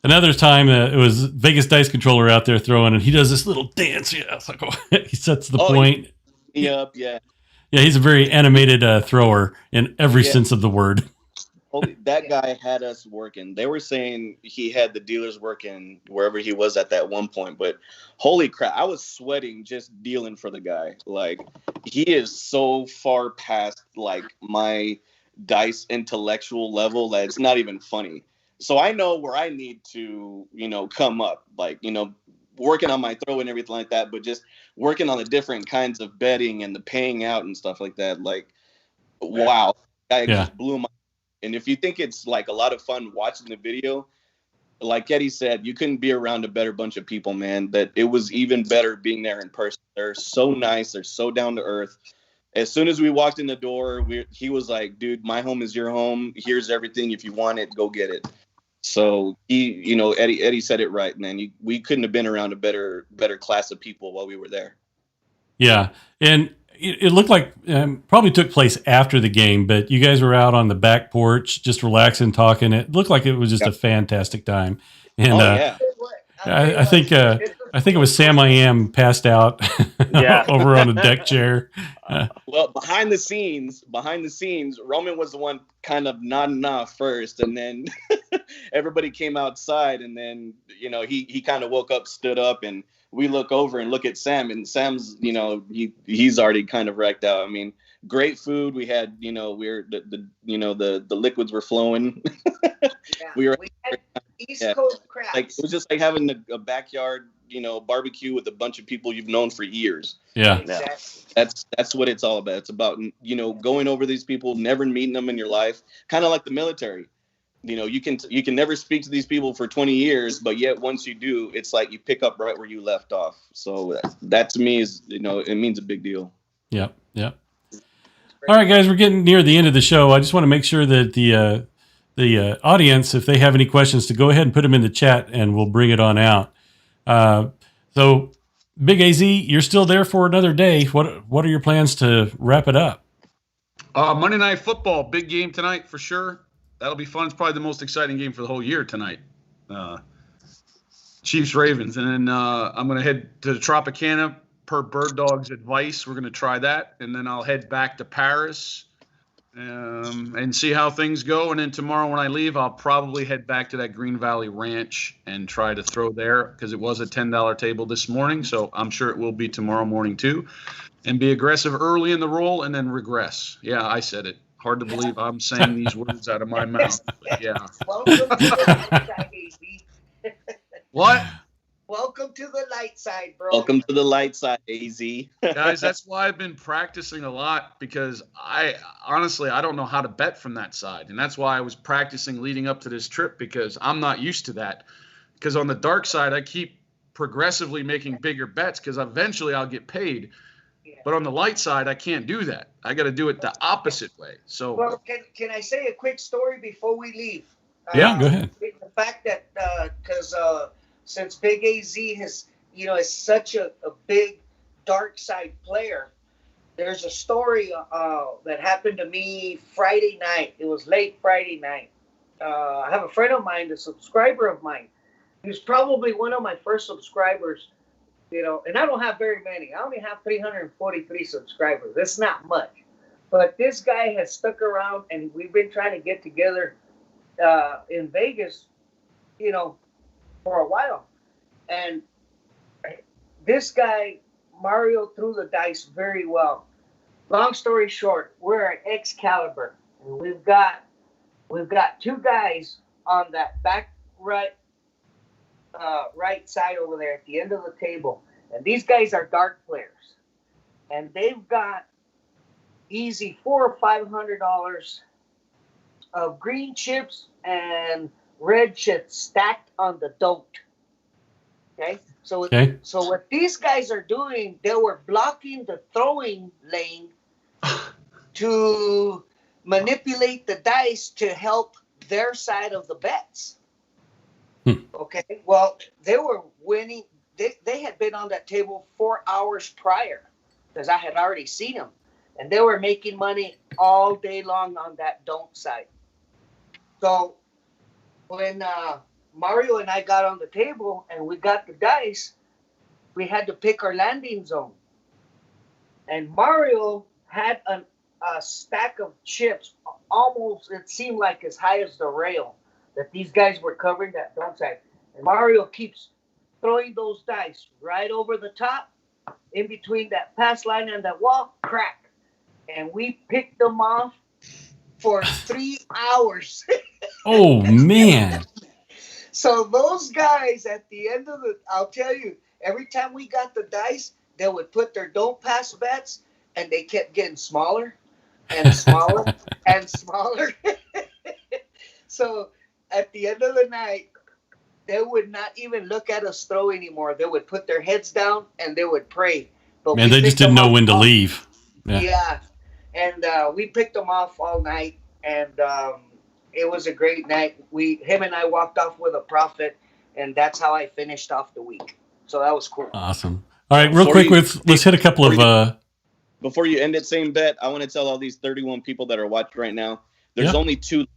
another time, it was Vegas Dice Controller out there throwing, and he does this little dance. Yeah, it's like, he sets the point. Yep, yeah. Yeah, he's a very animated thrower in every sense of the word. That guy had us working. They were saying he had the dealers working wherever he was at that one point. But holy crap, I was sweating just dealing for the guy. Like, he is so far past, like, my dice intellectual level that it's not even funny. So I know where I need to, come up, like, working on my throw and everything like that, but just working on the different kinds of betting and the paying out and stuff like that. Like, wow, guy just blew my. And if you think it's like a lot of fun watching the video, like Eddie said, you couldn't be around a better bunch of people, man. That it was even better being there in person. They're so nice. They're so down to earth. As soon as we walked in the door, he was like, "Dude, my home is your home. Here's everything. If you want it, go get it." So Eddie said it right, man. We couldn't have been around a better class of people while we were there. Yeah, and it looked like probably took place after the game, but you guys were out on the back porch, just relaxing, talking. It looked like it was just a fantastic time. And I think it was Sam I Am passed out over on a deck chair. Well, behind the scenes, Roman was the one kind of nodding off first, and then everybody came outside, and then he kind of woke up, stood up, and we look over and look at Sam, and Sam's he's already kind of wrecked out. I mean, great food. We had the liquids were flowing. We had East Coast crabs. Like, it was just like having a backyard, barbecue with a bunch of people you've known for years. Yeah. Exactly. That's what it's all about. It's about, going over these people, never meeting them in your life, kind of like the military. You can never speak to these people for 20 years, but yet once you do, it's like you pick up right where you left off. So that to me is, it means a big deal. Yep. All right, guys, we're getting near the end of the show. I just want to make sure that the audience, if they have any questions, to go ahead and put them in the chat, and we'll bring it on out. So, Big AZ, you're still there for another day. What are your plans to wrap it up? Monday Night Football, big game tonight for sure. That'll be fun. It's probably the most exciting game for the whole year tonight. Chiefs Ravens, and then I'm going to head to the Tropicana per Bird Dog's advice, we're going to try that. And then I'll head back to Paris and see how things go. And then tomorrow when I leave, I'll probably head back to that Green Valley Ranch and try to throw there because it was a $10 table this morning. So I'm sure it will be tomorrow morning too. And be aggressive early in the roll and then regress. Yeah, I said it. Hard to believe I'm saying these words out of my mouth. But yeah. Welcome to the light side, AZ. What? Welcome to the light side, bro. Welcome to the light side, AZ. Guys, that's why I've been practicing a lot because I honestly don't know how to bet from that side. And that's why I was practicing leading up to this trip because I'm not used to that. Because on the dark side, I keep progressively making bigger bets because eventually I'll get paid. But on the light side, I can't do that. I got to do it the opposite way. So, Well, can I say a quick story before we leave? Yeah, go ahead. The fact that because since Big AZ is such a big dark side player, there's a story that happened to me Friday night. It was late Friday night. I have a friend of mine, a subscriber of mine. He was probably one of my first subscribers. And I don't have very many. I only have 343 subscribers. That's not much. But this guy has stuck around, and we've been trying to get together in Vegas, for a while. And this guy, Mario, threw the dice very well. Long story short, we're at Excalibur, and we've got two guys on that back right side over there at the end of the table. And these guys are dark players. And they've got easy $400 or $500 of green chips and red chips stacked on the don't. Okay? So what these guys are doing, they were blocking the throwing lane to manipulate the dice to help their side of the bets. Okay, well, they were winning. They had been on that table 4 hours prior because I had already seen them. And they were making money all day long on that don't side. So when Mario and I got on the table and we got the dice, we had to pick our landing zone. And Mario had a stack of chips almost, it seemed like, as high as the rail that these guys were covering that don't side. And Mario keeps throwing those dice right over the top, in between that pass line and that wall, crack. And we picked them off for 3 hours. Oh, man. So those guys at the end of I'll tell you, every time we got the dice, they would put their don't pass bets, and they kept getting smaller and smaller and smaller. So at the end of the night, they would not even look at us throw anymore. They would put their heads down and they would pray. But Man, they just didn't know when to leave. Yeah. And we picked them off all night, and it was a great night. Him and I walked off with a profit, and that's how I finished off the week. So that was cool. Awesome. All right, real quick, let's hit a couple of... Before you end it, same bet, I want to tell all these 31 people that are watching right now, there's only two.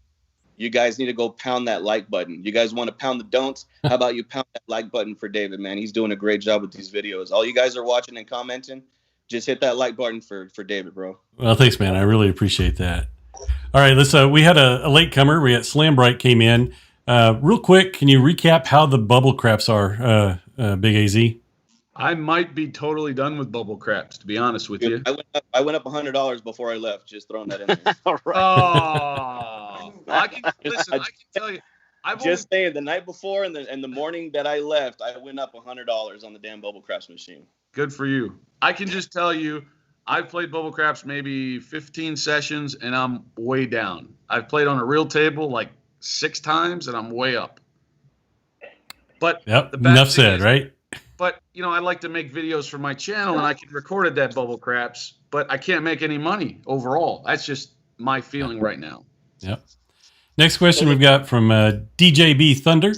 You guys need to go pound that like button. You guys want to pound the don'ts? How about you pound that like button for David, man? He's doing a great job with these videos. All you guys are watching and commenting, just hit that like button for David, bro. Well, thanks, man. I really appreciate that. All right, let's. We had a latecomer. We had Slam Bright came in. Real quick, can you recap how the bubble craps are, Big AZ? I might be totally done with bubble craps, to be honest with you. I went up $100 before I left. Just throwing that in there. All right. Oh, I can tell you. Just saying, the night before and the morning that I left, I went up $100 on the damn bubble craps machine. Good for you. I can just tell you, I've played bubble craps maybe 15 sessions, and I'm way down. I've played on a real table like 6 times, and I'm way up. But enough said, right? But, I like to make videos for my channel, and I can record at that bubble craps, but I can't make any money overall. That's just my feeling right now. Yep. Next question we've got from DJB Thunder.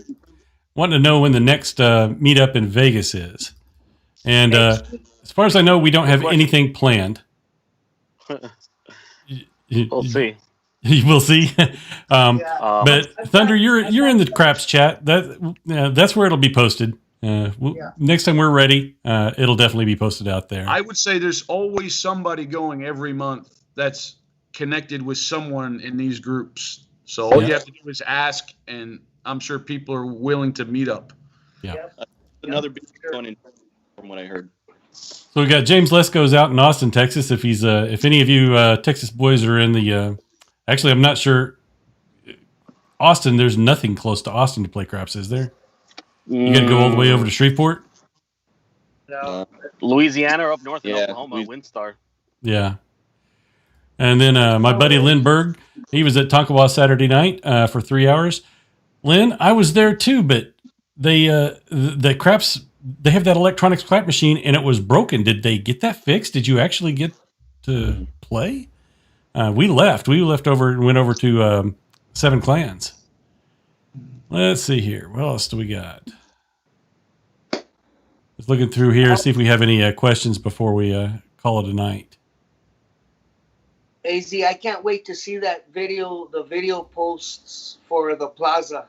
Wanting to know when the next meetup in Vegas is. And as far as I know, we don't have anything planned. We'll see. We'll see. But Thunder, you're in the craps chat. That's where it'll be posted. Next time we're ready, it'll definitely be posted out there. I would say there's always somebody going every month that's connected with someone in these groups. So all you have to do is ask, and I'm sure people are willing to meet up. Yeah. Another big one in from what I heard. So we got James Lesko's out in Austin, Texas. If he's if any of you Texas boys are in the actually, I'm not sure. Austin, there's nothing close to Austin to play craps, is there? You got to go all the way over to Shreveport. No. Louisiana or up north in Oklahoma, WinStar. Yeah. And then my buddy Lynn Berg, he was at Tonkawa Saturday night for 3 hours. Lynn, I was there too, but they the craps, they have that electronics clap machine and it was broken. Did they get that fixed? Did you actually get to play? We left. We left over and went over to Seven Clans. Let's see here. What else do we got? Just looking through here, see if we have any questions before we call it a night. AZ, I can't wait to see that video, the video posts for the Plaza.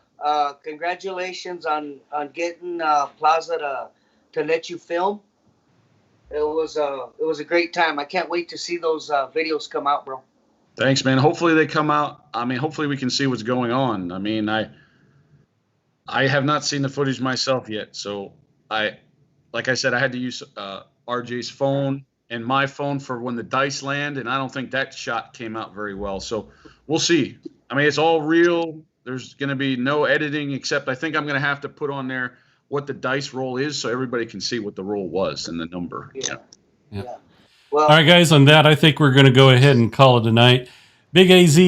Congratulations on getting Plaza to let you film. It was a great time. I can't wait to see those videos come out, bro. Thanks, man. Hopefully they come out. I mean, hopefully we can see what's going on. I mean, I have not seen the footage myself yet, so like I said, I had to use RJ's phone and my phone for when the dice land, and I don't think that shot came out very well. So we'll see. I mean, it's all real. There's going to be no editing, except I think I'm going to have to put on there what the dice roll is so everybody can see what the roll was and the number. Yeah. Well, all right, guys, on that, I think we're going to go ahead and call it a night. Big AZ,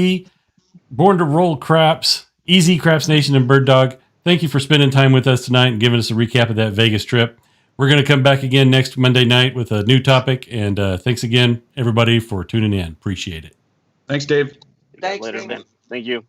Born to Roll Craps, Easy Craps Nation, and Bird Dog, thank you for spending time with us tonight and giving us a recap of that Vegas trip. We're going to come back again next Monday night with a new topic, and thanks again, everybody, for tuning in. Appreciate it. Thanks, Dave. Thanks, Later, Dave. man. Thank you.